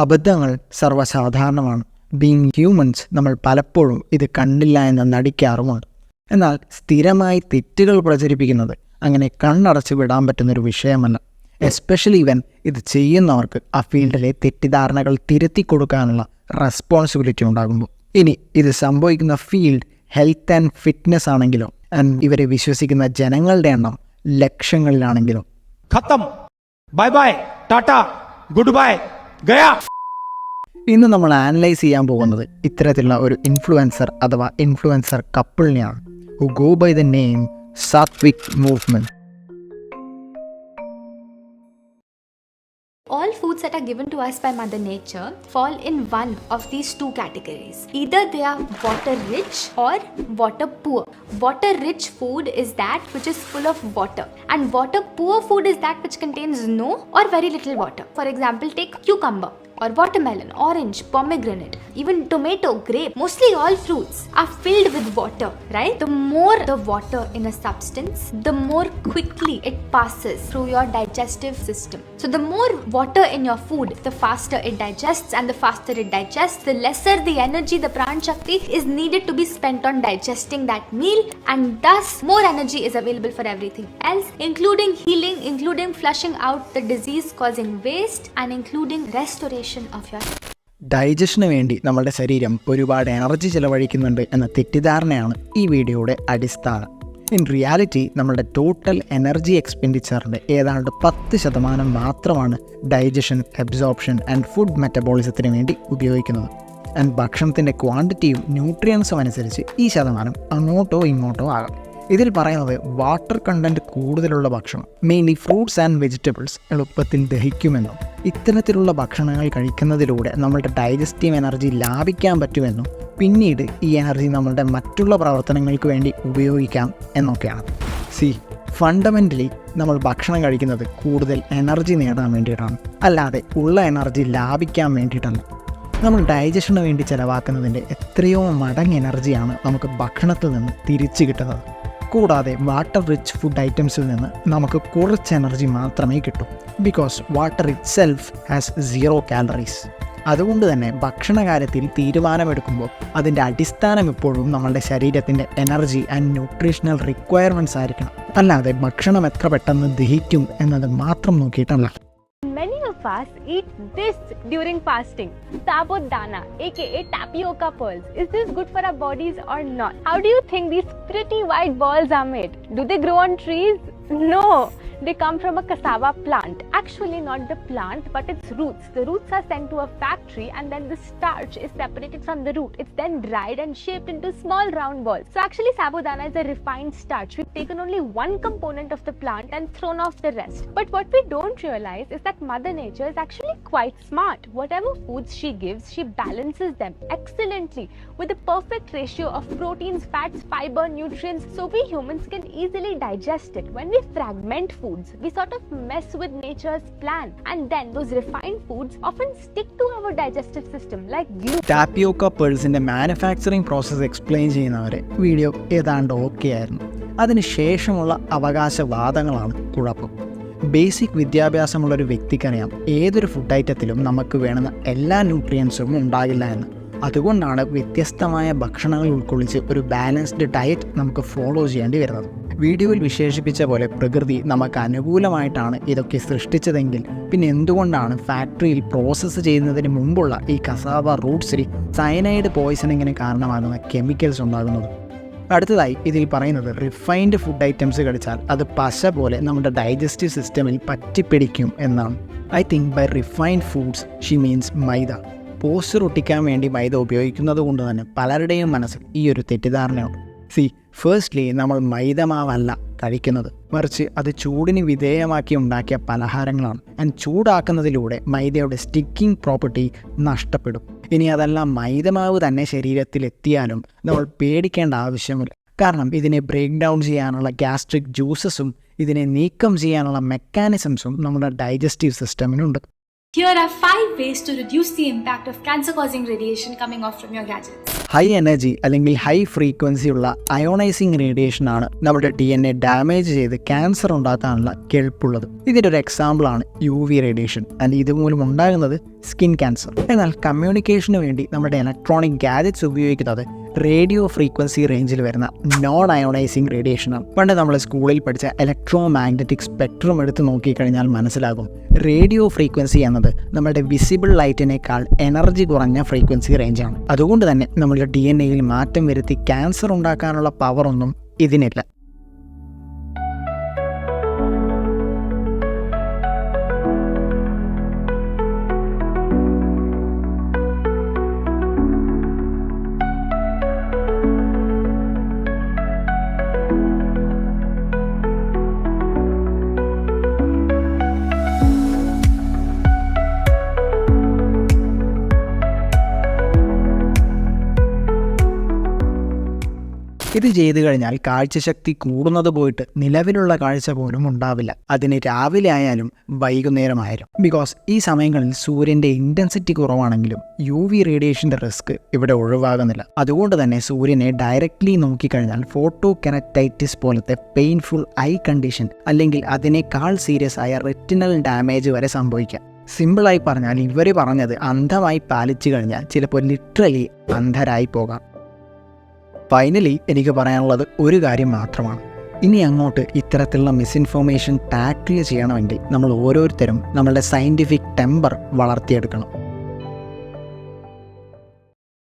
അബദ്ധങ്ങൾ സർവ്വസാധാരണമാണ്. Being humans നമ്മൾ പലപ്പോഴും ഇത് കണ്ടില്ല എന്ന് നടിക്കാറുമുണ്ട്. എന്നാൽ സ്ഥിരമായി തെറ്റുകൾ പ്രചരിപ്പിക്കുന്നത് അങ്ങനെ കണ്ണടച്ച് വിടാൻ പറ്റുന്നൊരു വിഷയമല്ല. എസ്പെഷ്യലി ഇവൻ ഇത് ചെയ്യുന്നവർക്ക് ആ ഫീൽഡിലെ തെറ്റിദ്ധാരണകൾ തിരുത്തി കൊടുക്കാനുള്ള റെസ്പോൺസിബിലിറ്റി ഉണ്ടാകുമ്പോൾ. ഇനി ഇത് സംഭവിക്കുന്ന ഫീൽഡ് ഹെൽത്ത് ആൻഡ് ഫിറ്റ്നസ് ആണെങ്കിലോ, ഇവരെ വിശ്വസിക്കുന്ന ജനങ്ങളുടെ എണ്ണം ലക്ഷങ്ങളിലാണെങ്കിലോ. ഖത്തം, bye bye, ta-ta, goodbye, ഗയാ. ഇന്ന് നമ്മൾ അനലൈസ് ചെയ്യാൻ പോകുന്നത് ഇത്തരത്തിലുള്ള ഒരു ഇൻഫ്ലുവൻസർ അഥവാ ഇൻഫ്ലുവൻസർ കപ്പിളിനെയാണ്, who go by the name Sattvic Movement. All foods that are given to us by Mother Nature fall in one of these two categories. Either they are water rich or water poor. Water rich food is that which is full of water, and water poor food is that which contains no or very little water. For example, take cucumber or watermelon, orange, pomegranate, even tomato, grape. Mostly all fruits are filled with water, right? The more the water in a substance, the more quickly it passes through your digestive system. So the more water in your food, the faster it digests, and the faster it digests, the lesser the energy, the Pran Shakti is needed to be spent on digesting that meal, and thus more energy is available for everything else, including healing, including flushing out the disease causing waste, and including restoration of your digestion വേണ്ടി നമ്മുടെ ശരീരം ഒരുപാട് energy ചിലവഴിക്കുന്നുണ്ട് എന്ന തെറ്റിദ്ധാരണയാണ് ഈ വീഡിയോയുടെ അടിസ്ഥാനം. In reality നമ്മുടെ total energy എക്സ്പെൻഡിച്ചറിൻ്റെ ഏതാണ്ട് 10% മാത്രമാണ് ഡൈജഷൻ, അബ്സോർപ്ഷൻ ആൻഡ് ഫുഡ് മെറ്റബോളിസത്തിന് വേണ്ടി ഉപയോഗിക്കുന്നത്. ആൻഡ് ഭക്ഷണത്തിൻ്റെ ക്വാണ്ടിറ്റിയും ന്യൂട്രിയൻസും അനുസരിച്ച് ഈ ശതമാനം അങ്ങോട്ടോ ഇങ്ങോട്ടോ ആകാം. ഇതിൽ പറയുന്നത് വാട്ടർ കണ്ടൻറ്റ് കൂടുതലുള്ള ഭക്ഷണം, മെയിൻലി ഫ്രൂട്ട്സ് ആൻഡ് വെജിറ്റബിൾസ് എളുപ്പത്തിൽ ദഹിക്കുമെന്നും ഇത്തരത്തിലുള്ള ഭക്ഷണങ്ങൾ കഴിക്കുന്നതിലൂടെ നമ്മളുടെ ഡൈജസ്റ്റീവ് എനർജി ലാഭിക്കാൻ പറ്റുമെന്നും പിന്നീട് ഈ എനർജി നമ്മളുടെ മറ്റുള്ള പ്രവർത്തനങ്ങൾക്ക് വേണ്ടി ഉപയോഗിക്കാം എന്നൊക്കെയാണ്. ഫണ്ടമെൻ്റലി നമ്മൾ ഭക്ഷണം കഴിക്കുന്നത് കൂടുതൽ എനർജി നേടാൻ വേണ്ടിയിട്ടാണ്, അല്ലാതെ ഉള്ള എനർജി ലാഭിക്കാൻ വേണ്ടിയിട്ടല്ല. നമ്മൾ ഡൈജഷന് വേണ്ടി ചിലവാക്കുന്നതിൻ്റെ എത്രയോ മടങ്ങ് എനർജിയാണ് നമുക്ക് ഭക്ഷണത്തിൽ നിന്ന് തിരിച്ചു കിട്ടുന്നത്. കൂടാതെ വാട്ടർ റിച്ച് ഫുഡ് ഐറ്റംസിൽ നിന്ന് നമുക്ക് കുറച്ച് എനർജി മാത്രമേ കിട്ടൂ, because water it self has 0 calories. അതുകൊണ്ട് തന്നെ ഭക്ഷണ കാര്യത്തിൽ തീരുമാനമെടുക്കുമ്പോൾ അതിൻ്റെ അടിസ്ഥാനം എപ്പോഴും നമ്മളുടെ ശരീരത്തിൻ്റെ എനർജി ആൻഡ് ന്യൂട്രീഷണൽ റിക്വയർമെൻറ്റ്സ് ആയിരിക്കണം, അല്ലാതെ ഭക്ഷണം എത്ര പെട്ടെന്ന് ദഹിക്കും എന്നത് മാത്രം നോക്കിയിട്ടല്ല. Many of us eat this during fasting. Sabudana, aka tapioca pearls. Is this good for our bodies or not? How do you think these pretty white balls are made? Do they grow on trees? No. They come from a cassava plant. Actually not the plant, but its roots. The roots are sent to a factory, and then the starch is separated from the root. It's then dried and shaped into small round balls. So actually sabudana is a refined starch. We've taken only one component of the plant and thrown off the rest. But what we don't realize is that Mother Nature is actually quite smart. Whatever foods she gives, she balances them excellently with a perfect ratio of proteins, fats, fiber, nutrients, so we humans can easily digest it. When we fragment foods, we sort of mess with nature's plan, and then those refined foods often stick to our digestive system like glue. Tapioca പേൾസിൻ്റെ manufacturing process explain ചെയ്യുന്നവരെ video ഏതാണ്ട് okay ആയിരുന്നു. അതിനുശേഷമുള്ള അവകാശവാദങ്ങളാണ് കുഴപ്പം. Basic വിദ്യാഭ്യാസമുള്ളൊരു വ്യക്തിക്കറിയാം ഏതൊരു food ഐറ്റത്തിലും നമുക്ക് വേണ്ടുന്ന എല്ലാ ന്യൂട്രിയൻസും ഉണ്ടാകില്ല എന്ന്. അതുകൊണ്ടാണ് വ്യത്യസ്തമായ ഭക്ഷണങ്ങൾ ഉൾക്കൊള്ളിച്ച് ഒരു ബാലൻസ്ഡ് ഡയറ്റ് നമുക്ക് ഫോളോ ചെയ്യേണ്ടി വരുന്നത്. വീഡിയോയിൽ വിശേഷിപ്പിച്ച പോലെ പ്രകൃതി നമുക്ക് അനുകൂലമായിട്ടാണ് ഇതൊക്കെ സൃഷ്ടിച്ചതെങ്കിൽ പിന്നെ എന്തുകൊണ്ടാണ് ഫാക്ടറിയിൽ പ്രോസസ്സ് ചെയ്യുന്നതിന് മുമ്പുള്ള ഈ കസാവ റൂട്ട്സിൽ സയനൈഡ് പോയ്സണിങ്ങിന് കാരണമാകുന്ന കെമിക്കൽസ് ഉണ്ടാകുന്നത്? അടുത്തതായി ഇതിൽ പറയുന്നത് റിഫൈൻഡ് ഫുഡ് ഐറ്റംസ് കഴിച്ചാൽ അത് പശ പോലെ നമ്മുടെ ഡൈജസ്റ്റീവ് സിസ്റ്റമിൽ പറ്റിപ്പിടിക്കും എന്നാണ്. I think by refined foods she means maida. Poster ഒട്ടിക്കാൻ വേണ്ടി മൈദ ഉപയോഗിക്കുന്നത് കൊണ്ട് തന്നെ പലരുടെയും മനസ്സിൽ ഈ ഒരു തെറ്റിദ്ധാരണയുണ്ട്. ഫേസ്റ്റ്ലി നമ്മൾ മൈദമാവല്ല കഴിക്കുന്നത്, മറിച്ച് അത് ചൂടിന് വിധേയമാക്കി ഉണ്ടാക്കിയ പലഹാരങ്ങളാണ്. ആൻഡ് ചൂടാക്കുന്നതിലൂടെ മൈദയുടെ സ്റ്റിക്കിംഗ് പ്രോപ്പർട്ടി നഷ്ടപ്പെടും. ഇനി അതെല്ലാം മൈദമാവ് തന്നെ ശരീരത്തിലെത്തിയാലും നമ്മൾ പേടിക്കേണ്ട ആവശ്യമില്ല. കാരണം ഇതിനെ ബ്രേക്ക് ഡൗൺ ചെയ്യാനുള്ള ഗ്യാസ്ട്രിക് ജ്യൂസസും ഇതിനെ നീക്കം ചെയ്യാനുള്ള മെക്കാനിസംസും നമ്മുടെ digestive സിസ്റ്റമിനുണ്ട്. Here are 5 ways to reduce the impact of cancer-causing radiation coming off from your gadgets. High energy അല്ലെങ്കിൽ ഹൈ ഫ്രീക്വൻസി ഉള്ള അയോണൈസിങ് റേഡിയേഷനാണ് നമ്മുടെ DNA ഡാമേജ് ചെയ്ത് ക്യാൻസർ ഉണ്ടാക്കാനുള്ള കെൽപ്പുള്ളത്. ഇതിൻ്റെ ഒരു എക്സാമ്പിളാണ് UV റേഡിയേഷൻ. ആൻഡ് ഇതുമൂലം ഉണ്ടാകുന്നത് സ്കിൻ ക്യാൻസർ. എന്നാൽ കമ്മ്യൂണിക്കേഷന് വേണ്ടി നമ്മുടെ ഇലക്ട്രോണിക് ഗാഡ്ജറ്റ്സ് ഉപയോഗിക്കുന്നത് റേഡിയോ ഫ്രീക്വൻസി റേഞ്ചിൽ വരുന്ന നോൺ അയോണൈസിങ് റേഡിയേഷനാണ്. പണ്ട് നമ്മൾ സ്കൂളിൽ പഠിച്ച ഇലക്ട്രോ മാഗ്നറ്റിക് സ്പെക്ട്രം എടുത്ത് നോക്കിക്കഴിഞ്ഞാൽ മനസ്സിലാകും, റേഡിയോ ഫ്രീക്വൻസി എന്നത് നമ്മുടെ വിസിബിൾ ലൈറ്റിനേക്കാൾ എനർജി കുറഞ്ഞ ഫ്രീക്വൻസി റേഞ്ചാണ്. അതുകൊണ്ട് തന്നെ നമ്മുടെ DNAയിൽ മാറ്റം വരുത്തി ക്യാൻസർ ഉണ്ടാക്കാനുള്ള പവറൊന്നും ഇതിനില്ല. ഇത് ചെയ്തു കഴിഞ്ഞാൽ കാഴ്ചശക്തി കൂടുന്നത് പോയിട്ട് നിലവിലുള്ള കാഴ്ച പോലും ഉണ്ടാവില്ല. അതിന് രാവിലെ ആയാലും വൈകുന്നേരമായാലും. ബിക്കോസ് ഈ സമയങ്ങളിൽ സൂര്യൻ്റെ ഇൻറ്റൻസിറ്റി കുറവാണെങ്കിലും UV റേഡിയേഷൻ്റെ റിസ്ക് ഇവിടെ ഒഴിവാകുന്നില്ല. അതുകൊണ്ട് തന്നെ സൂര്യനെ ഡയറക്റ്റ്ലി നോക്കിക്കഴിഞ്ഞാൽ ഫോട്ടോ കെനറ്റൈറ്റിസ് പോലത്തെ പെയിൻഫുൾ ഐ കണ്ടീഷൻ അല്ലെങ്കിൽ അതിനേക്കാൾ സീരിയസ് ആയ റെറ്റിനൽ ഡാമേജ് വരെ സംഭവിക്കാം. സിമ്പിളായി പറഞ്ഞാൽ ഇവർ പറഞ്ഞത് അന്ധമായി പാലിച്ചു കഴിഞ്ഞാൽ ചിലപ്പോൾ ലിറ്ററലി അന്ധരായി പോകാം. ഫൈനലി എനിക്ക് പറയാനുള്ളത് ഒരു കാര്യം മാത്രമാണ്. ഇനി അങ്ങോട്ട് ഇത്തരത്തിലുള്ള മിസ്ഇൻഫോർമേഷൻ ടാക്കിൾ ചെയ്യണമെങ്കിൽ നമ്മൾ ഓരോരുത്തരും നമ്മളുടെ സയൻറ്റിഫിക് ടെമ്പർ വളർത്തിയെടുക്കണം.